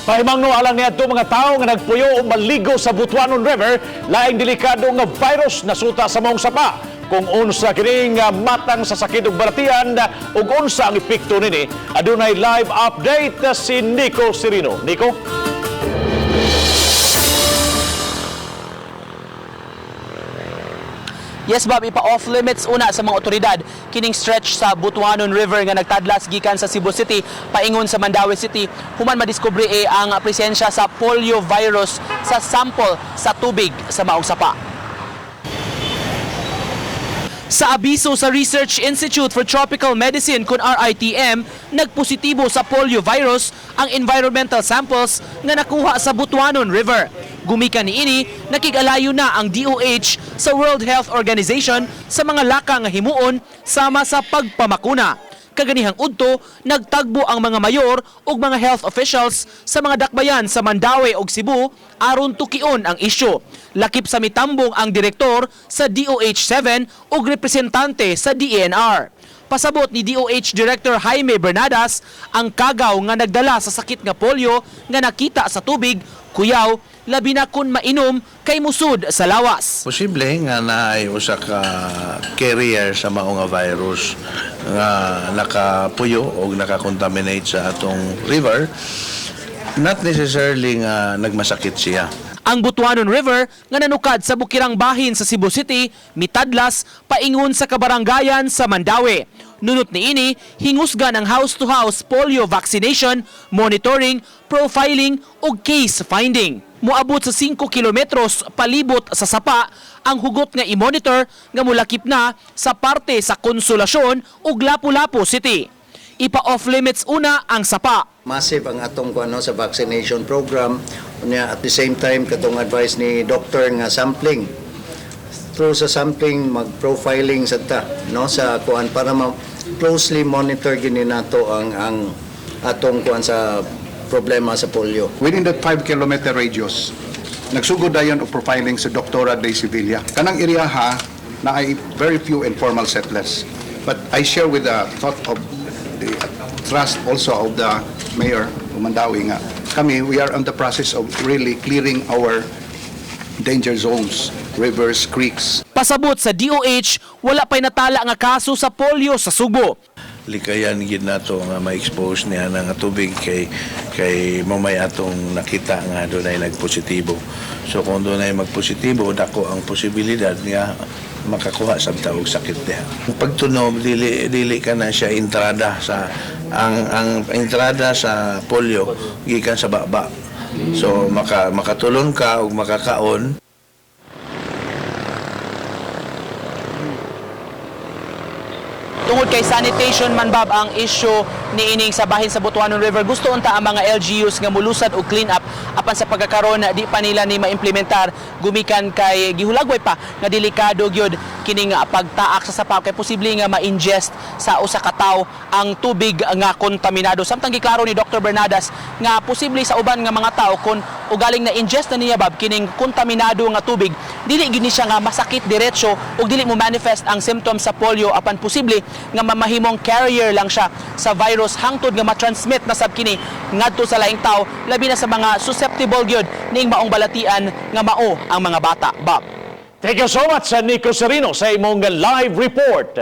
Pahimangno alang niya ito mga tao nga nagpuyo o maligo sa Butuanon River, laing delikado nga virus na suta sa maong sapa. Kung unsa kining matang sa sakit ug balatian ug unsa ang epekto nini, adunay live update si Nico Serino. Nico? Yes, Bob, ipa-off limits una sa mga otoridad kining stretch sa Butuanon River nga nagtadlas gikan sa Cebu City paingon sa Mandaue City human madiskubre ang presensya sa polio virus sa sample sa tubig sa maong sapa. Sa abiso sa Research Institute for Tropical Medicine kun RITM, nagpositibo sa polio virus ang environmental samples nga nakuha sa Butuanon River. Gumikan niini, nakigalayo na ang DOH sa World Health Organization sa mga laka nga himuon sama sa pagpamakuna. Kaganihang udto, nagtagbo ang mga mayor ug mga health officials sa mga dakbayan sa Mandaue ug Cebu aron tukion ang isyu. Lakip sa mitambong ang direktor sa DOH-7 ug representante sa DENR. Pasabot ni DOH Director Jaime Bernadas, ang kagaw nga nagdala sa sakit nga polio nga nakita sa tubig, kuyaw, labi na kun mainom kay musud sa lawas. Posible nga naay usa ka carrier sa mao nga virus nga nakapuyo o nakakontaminate sa atong river, not necessarily nga nagmasakit siya. Ang Butuanon River nga nanukad sa bukirang bahin sa Cebu City, mitadlas paingon sa kabarangayan sa Mandaue. Nunot niini, hingusgan ang house-to-house polio vaccination, monitoring, profiling ug case finding. Moabot sa 5 kilometros palibot sa sapa ang hugot nga i-monitor nga mulakip na sa parte sa Konsolasyon ug Lapu-Lapu City. Ipa-off limits una ang sapa. Massive ang atong sa vaccination program. At the same time, katong advice ni doctor nga sampling. Through sa sampling, mag-profiling sa sa kuan para closely monitor gini nato ang atong sa problema sa polio. Within that 5-kilometer radius, nagsugod dayon og profiling sa Doktora de Sevilla. Kanang area na ay very few informal settlers. But I share with the thought of the trust also of the mayor of Mandaue nga kami, we are on the process of really clearing our danger zones, rivers, creeks. Pasabot sa DOH, wala pa'y natala nga kaso sa polio sa Subo. Likayan gid nato nga ma-expose niya nga tubig kay mamay atong nakita nga dunay nagpositibo. So kung dunay magpositibo, dako ang posibilidad nga makakuha sa tawag sakit niya. Pagtunog dili ka na siya entrada sa ang entrada sa polio gikan sa baba. So makatulon ka ug makakaon. Tungod kay sanitation man, Bob, ang issue ni ining sa bahin sa Butuanon River, gusto unta ang mga LGUs nga mulusad og clean up apan sa pagkakaron di pa nila ni maimplementar gumikan kay gihulagway pa nga delikado gyud kining pagtaak sa sapa kay posible nga ma-ingest sa usa ka tawo ang tubig nga kontaminado. Samtang giklaro ni Dr. Bernadas nga posible sa uban nga mga tawo kun ugaling na ingest na niya, Bob, kining kontaminado nga tubig, dili gyud ni siya nga masakit diretso ug dili mo manifest ang symptoms sa polio apan posible nga mamahimong carrier lang siya sa virus hangtod nga ma-transmit na sab kini ngadto sa laing tao, labi na sa mga susceptible gyud ning maong balatian nga mao ang mga bata. Bob. Thank you so much, Nico Serino, sa imong live report.